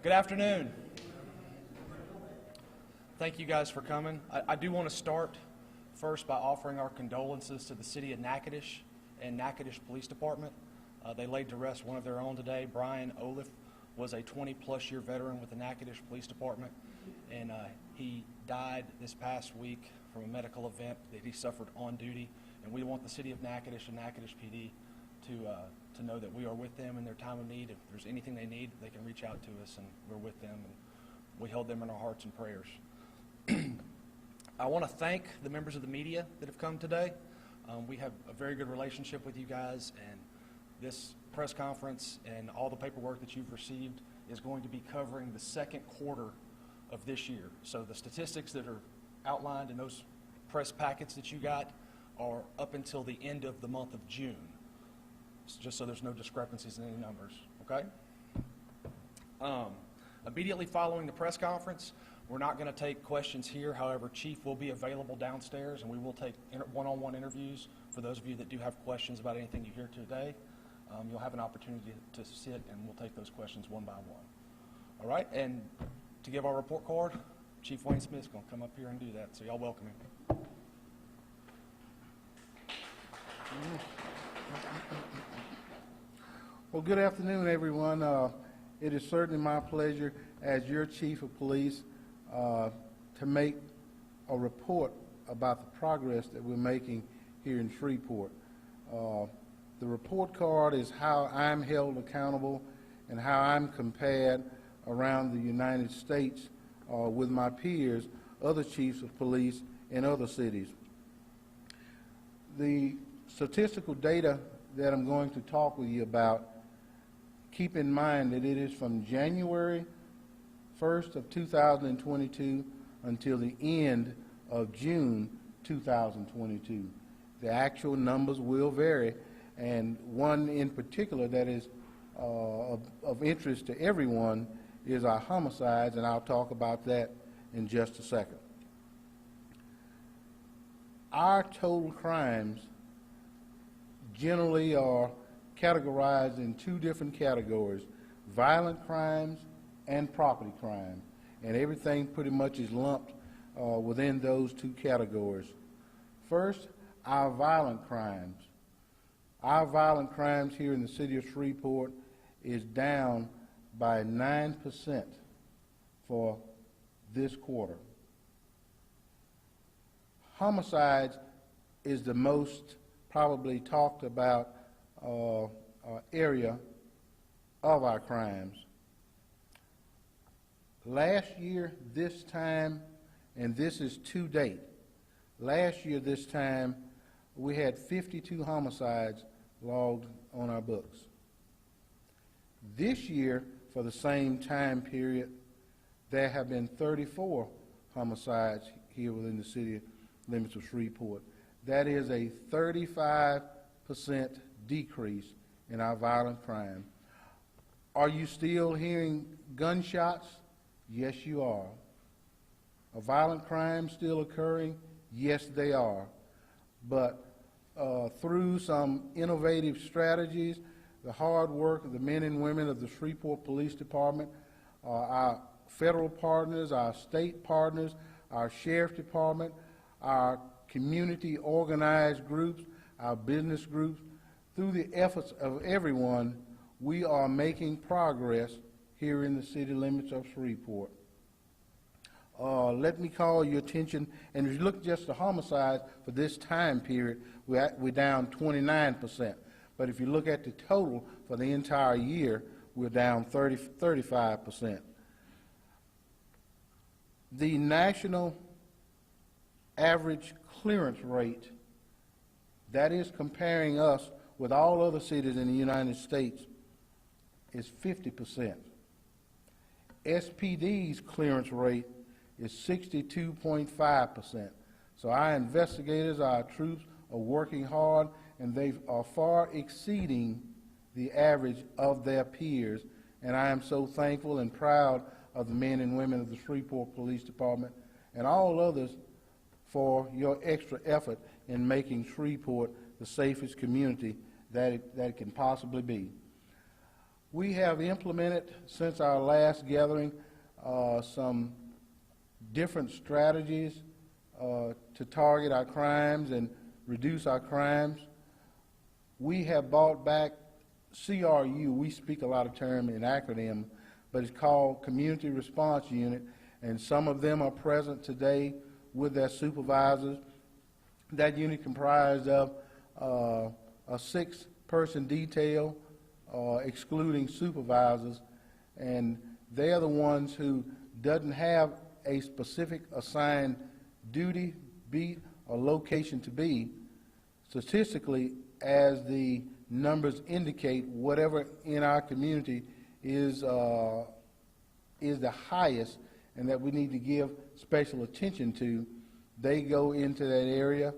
Good afternoon. Thank you guys for coming. I do want to start first by offering our condolences to the city of Natchitoches and Natchitoches Police Department. They laid to rest one of their own today. Brian Oliff was a 20-plus year veteran with the Natchitoches Police Department, and he died this past week from a medical event that he suffered on duty. And we want the city of Natchitoches and Natchitoches PD to know that we are with them in their time of need. If there's anything they need, they can reach out to us, and we're with them, and we hold them in our hearts and prayers. I want to thank the members of the media that have come today. We have a very good relationship with you guys, and this press conference and all the paperwork that you've received is going to be covering the second quarter of this year. So the statistics that are outlined in those press packets that you got are up until the end of the month of June, just so there's no discrepancies in any numbers, okay? Immediately following the press conference, we're not going to take questions here. However, Chief will be available downstairs, and we will take one-on-one interviews for those of you that do have questions about anything you hear today. You'll have an opportunity to sit, and we'll take those questions one by one. All right, and to give our report card, Chief Wayne Smith is going to come up here and do that, so y'all welcome him. Well, good afternoon, everyone. It is certainly my pleasure as your Chief of Police to make a report about the progress that we're making here in Shreveport. The report card is how I'm held accountable and how I'm compared around the United States with my peers, other chiefs of police in other cities. The statistical data that I'm going to talk with you about, keep in mind that it is from January 1st of 2022 until the end of June 2022. The actual numbers will vary, and one in particular that is of interest to everyone is our homicides, and I'll talk about that in just a second. Our total crimes generally are categorized in two different categories: violent crimes and property crime, and everything pretty much is lumped within those two categories. First, our violent crimes. Our violent crimes here in the city of Shreveport is down by 9% for this quarter. Homicides is the most probably talked about area of our crimes. Last year, this time, and this is to date, last year this time, we had 52 homicides logged on our books. This year, for the same time period, there have been 34 homicides here within the city limits of Shreveport. That is a 35% decrease in our violent crime. Are you still hearing gunshots? Yes, you are. Are violent crimes still occurring? Yes, they are. But through some innovative strategies, the hard work of the men and women of the Shreveport Police Department, our federal partners, our state partners, our sheriff department, our community organized groups, our business groups, through the efforts of everyone, we are making progress here in the city limits of Shreveport. Let me call your attention, and if you look just at the homicides for this time period, we're down 29%. But if you look at the total for the entire year, we're down 35%. The national average clearance rate, that is comparing us with all other cities in the United States, is 50%. SPD's clearance rate is 62.5%. So our investigators, our troops are working hard, and they are far exceeding the average of their peers. And I am so thankful and proud of the men and women of the Shreveport Police Department and all others for your extra effort in making Shreveport the safest community that it can possibly be. We have implemented, since our last gathering, some different strategies to target our crimes and reduce our crimes. We have brought back CRU. We speak a lot of term in acronym, but it's called Community Response Unit, and some of them are present today with their supervisors. That unit comprised of a 6-person detail, excluding supervisors, and they are the ones who doesn't have a specific assigned duty, beat, or location to be. Statistically, as the numbers indicate, whatever in our community is the highest and that we need to give special attention to, they go into that area,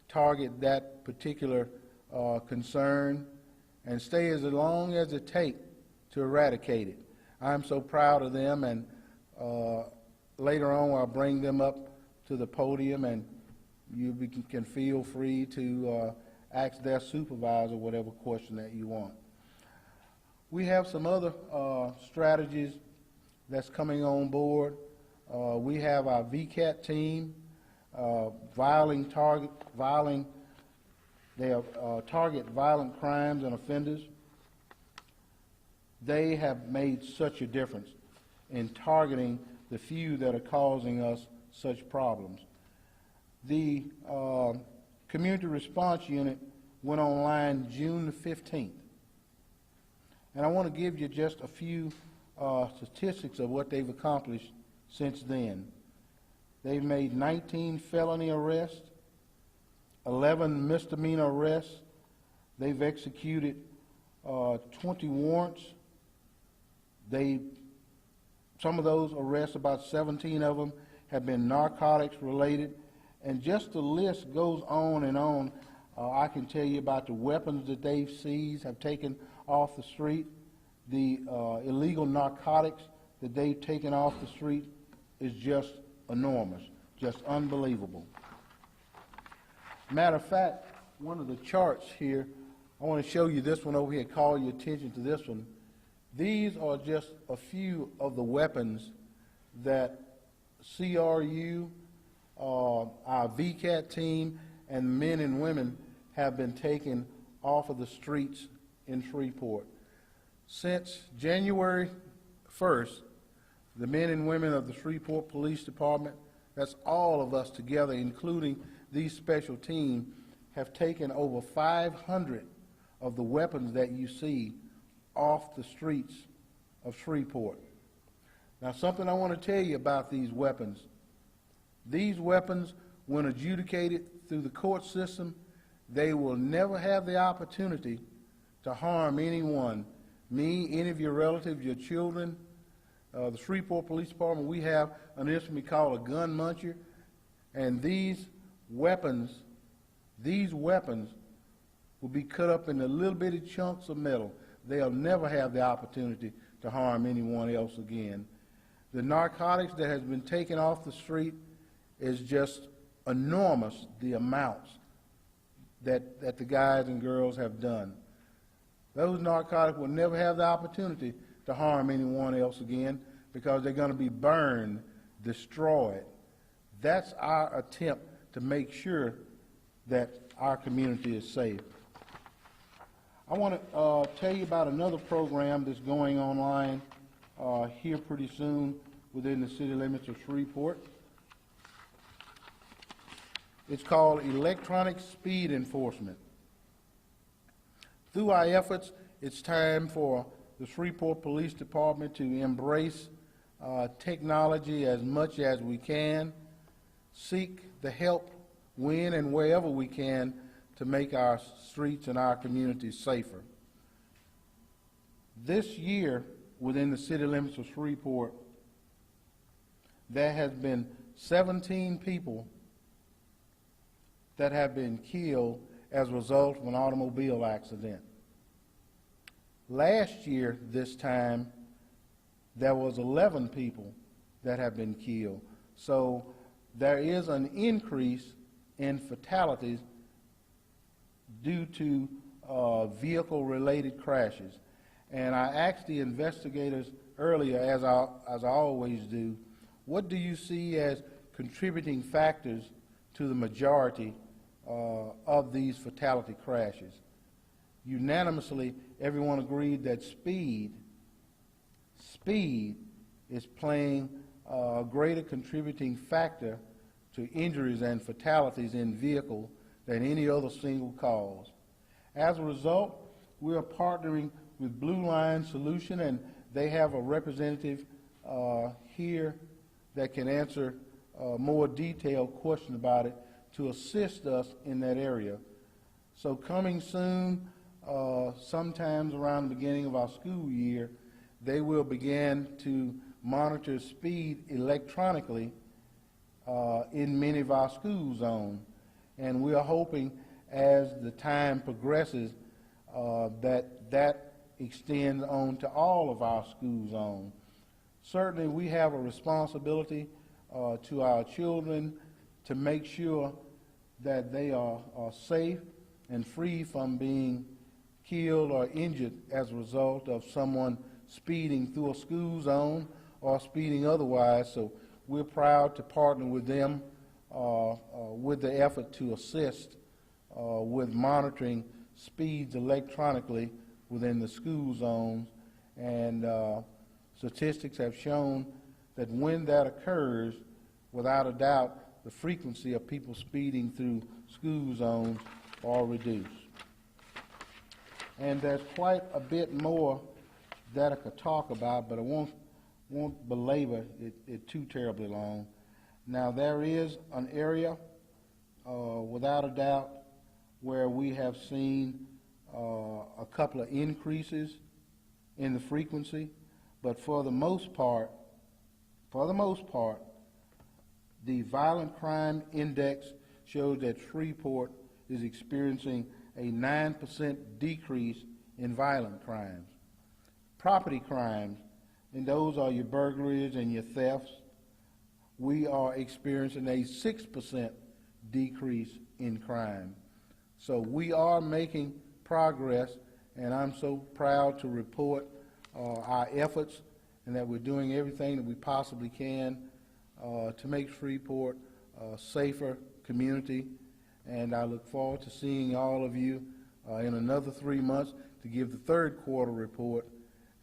target that particular concern, and stay as long as it takes to eradicate it. I'm so proud of them, and later on I'll bring them up to the podium, and you can feel free to ask their supervisor whatever question that you want. We have some other strategies that's coming on board. We have our VCAT team, target violent crimes and offenders. They have made such a difference in targeting the few that are causing us such problems. The Community Response Unit went online June the 15th. And I want to give you just a few statistics of what they've accomplished since then. They've made 19 felony arrests, 11 misdemeanor arrests. They've executed 20 warrants. Some of those arrests, about 17 of them, have been narcotics related. And just the list goes on and on. I can tell you about the weapons that they've seized, have taken off the street. The illegal narcotics that they've taken off the street is just enormous, just unbelievable. Matter of fact, one of the charts here, I want to show you this one over here, call your attention to this one. These are just a few of the weapons that CRU, our VCAT team, and men and women have been taken off of the streets in Shreveport. Since January 1st, the men and women of the Shreveport Police Department, that's all of us together, including these special teams, have taken over 500 of the weapons that you see off the streets of Shreveport. Now, something I want to tell you about these weapons. These weapons, when adjudicated through the court system, they will never have the opportunity to harm anyone, me, any of your relatives, your children. The Shreveport Police Department, we have an instrument called a gun muncher, and these weapons will be cut up into little bitty chunks of metal. They'll never have the opportunity to harm anyone else again. The narcotics that has been taken off the street is just enormous, the amounts that the guys and girls have done. Those narcotics will never have the opportunity to harm anyone else again because they're going to be burned, destroyed. That's our attempt to make sure that our community is safe. I want to tell you about another program that's going online here pretty soon within the city limits of Shreveport. It's called Electronic Speed Enforcement. Through our efforts, it's time for the Shreveport Police Department to embrace technology as much as we can, seek the help when and wherever we can to make our streets and our communities safer. This year, within the city limits of Shreveport, there has been 17 people that have been killed as a result of an automobile accident. Last year, this time, there was 11 people that have been killed. So there is an increase in fatalities due to vehicle-related crashes. And I asked the investigators earlier, as I always do, what do you see as contributing factors to the majority of these fatality crashes? Unanimously, everyone agreed that speed is playing a greater contributing factor to injuries and fatalities in vehicle than any other single cause. As a result, we are partnering with Blue Line Solution, and they have a representative here that can answer a more detailed question about it to assist us in that area. So coming soon, sometimes around the beginning of our school year, they will begin to monitor speed electronically in many of our school zones. And we are hoping as the time progresses that extends on to all of our school zones. Certainly we have a responsibility to our children to make sure that they are safe and free from being killed or injured as a result of someone speeding through a school zone or speeding otherwise. So we're proud to partner with them with the effort to assist with monitoring speeds electronically within the school zones. And statistics have shown that when that occurs, without a doubt, the frequency of people speeding through school zones are reduced. And there's quite a bit more that I could talk about, but I won't belabor it too terribly long. Now, there is an area, without a doubt, where we have seen a couple of increases in the frequency, but for the most part, the violent crime index shows that Shreveport is experiencing a 9% decrease in violent crimes. Property crimes, and those are your burglaries and your thefts, we are experiencing a 6% decrease in crime. So we are making progress, and I'm so proud to report our efforts and that we're doing everything that we possibly can to make Shreveport a safer community. And I look forward to seeing all of you in another 3 months to give the third quarter report.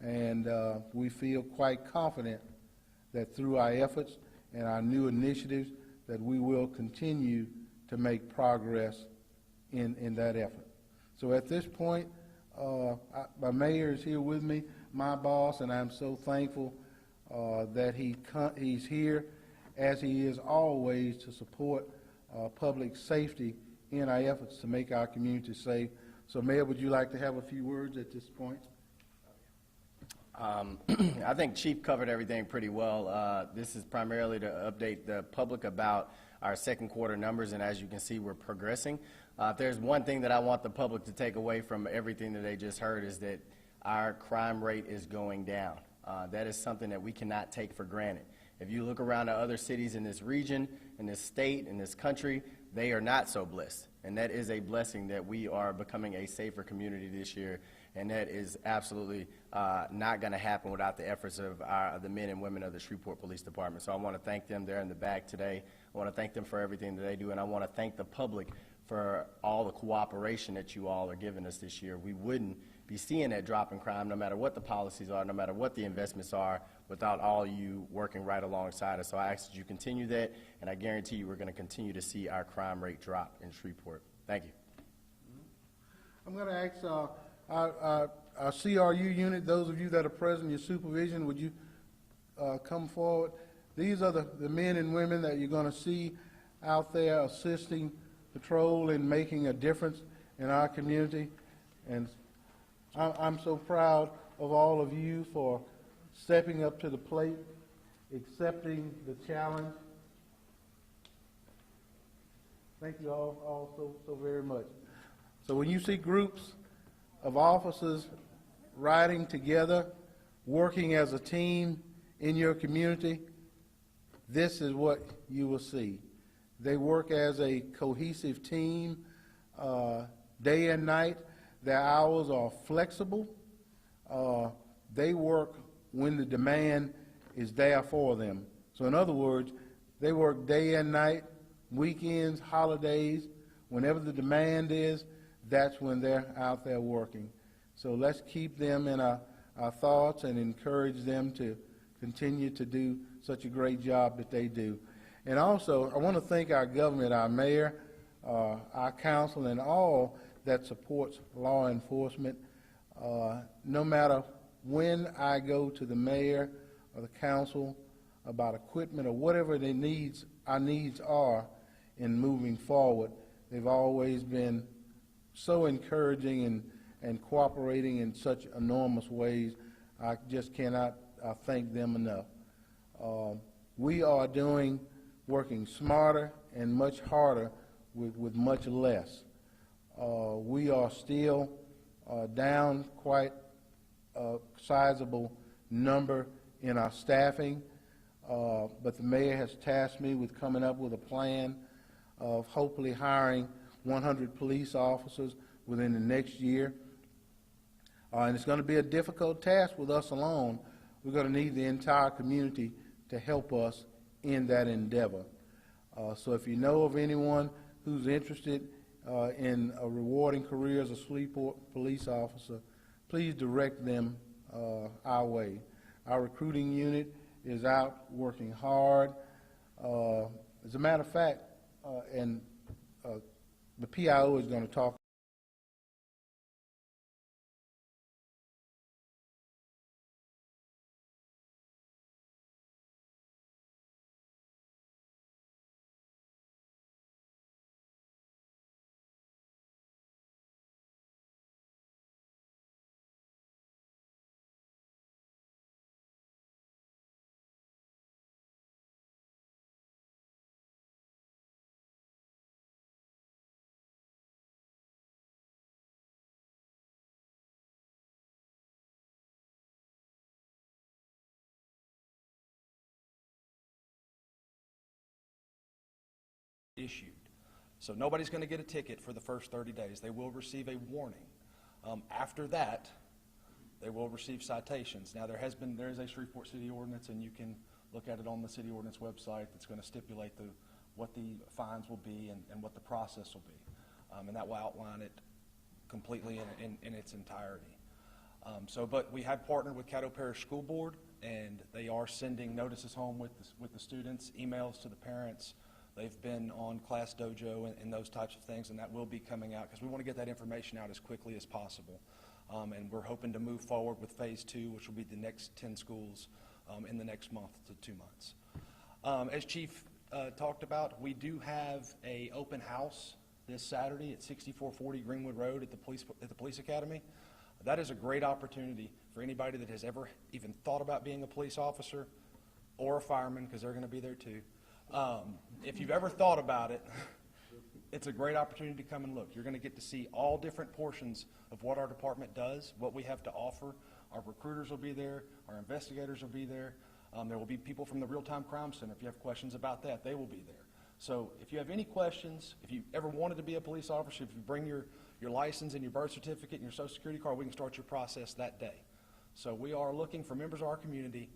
And we feel quite confident that through our efforts and our new initiatives that we will continue to make progress in that effort. So at this point, my mayor is here with me, my boss, and I'm so thankful that he's here, as he is always, to support public safety in our efforts to make our community safe. So, Mayor, would you like to have a few words at this point? I think Chief covered everything pretty well. This is primarily to update the public about our second quarter numbers, and as you can see, we're progressing. If there's one thing that I want the public to take away from everything that they just heard, is that our crime rate is going down. That is something that we cannot take for granted. If you look around at other cities in this region, in this state, in this country, they are not so blessed. And that is a blessing that we are becoming a safer community this year. And that is absolutely not going to happen without the efforts of the men and women of the Shreveport Police Department. So I want to thank them. They're in the back today. I want to thank them for everything that they do. And I want to thank the public for all the cooperation that you all are giving us this year. We wouldn't be seeing that drop in crime, no matter what the policies are, no matter what the investments are, without all you working right alongside us. So I ask that you continue that, and I guarantee you we're going to continue to see our crime rate drop in Shreveport. Thank you. I'm going to ask our CRU unit, those of you that are present in your supervision, would you come forward? These are the men and women that you're going to see out there assisting patrol and making a difference in our community. And I'm so proud of all of you for stepping up to the plate, accepting the challenge. Thank you all so very much. So when you see groups of officers riding together, working as a team in your community, this is what you will see. They work as a cohesive team day and night. Their hours are flexible. they work when the demand is there for them. So in other words, they work day and night, weekends, holidays, whenever the demand is, that's when they're out there working. So let's keep them in our thoughts and encourage them to continue to do such a great job that they do. And also, I want to thank our government, our mayor, our council, and all that supports law enforcement. No matter when I go to the mayor or the council about equipment or whatever our needs are in moving forward, they've always been so encouraging and cooperating in such enormous ways. I just cannot thank them enough. We are working smarter and much harder with much less. We are still down quite a sizable number in our staffing, but the mayor has tasked me with coming up with a plan of hopefully hiring 100 police officers within the next year. And it's going to be a difficult task with us alone. We're going to need the entire community to help us in that endeavor. So if you know of anyone who's interested in a rewarding career as a Shreveport police officer, please direct them our way. Our recruiting unit is out working hard. As a matter of fact, the PIO is going to talk issued. So nobody's going to get a ticket for the first 30 days. They will receive a warning. After that, they will receive citations. Now there is a Shreveport City Ordinance, and you can look at it on the City Ordinance website that's going to stipulate what the fines will be and what the process will be. And that will outline it completely in its entirety. But we have partnered with Caddo Parish School Board, and they are sending notices home with the students, emails to the parents. They've been on Class Dojo and those types of things, and that will be coming out because we want to get that information out as quickly as possible. And we're hoping to move forward with Phase 2, which will be the next 10 schools in the next month to 2 months. As Chief talked about, we do have an open house this Saturday at 6440 Greenwood Road at the Police Academy. That is a great opportunity for anybody that has ever even thought about being a police officer or a fireman, because they're going to be there too. If you've ever thought about it, it's a great opportunity to come and look. You're going to get to see all different portions of what our department does, what we have to offer. Our recruiters will be there. Our investigators will be there. There will be people from the Real-Time Crime Center. If you have questions about that, they will be there. So if you have any questions, if you ever wanted to be a police officer, if you bring your license and your birth certificate and your Social Security card, we can start your process that day. So we are looking for members of our community.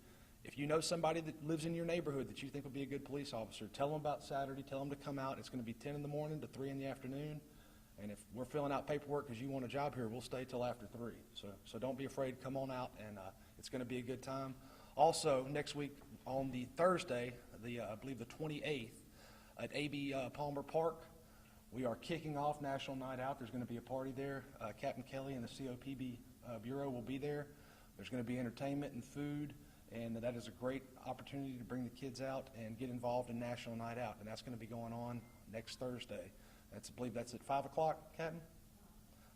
If you know somebody that lives in your neighborhood that you think would be a good police officer, tell them about Saturday, tell them to come out. It's going to be 10 in the morning to 3 in the afternoon. And if we're filling out paperwork because you want a job here, we'll stay till after 3. So don't be afraid. Come on out, and it's going to be a good time. Also, next week on the Thursday, I believe the 28th, at A.B. Palmer Park, we are kicking off National Night Out. There's going to be a party there. Captain Kelly and the COPB Bureau will be there. There's going to be entertainment and food. And that is a great opportunity to bring the kids out and get involved in National Night Out. And that's going to be going on next Thursday. I believe that's at 5 o'clock, Captain?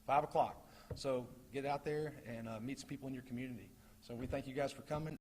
5 o'clock. So get out there and meet some people in your community. So we thank you guys for coming.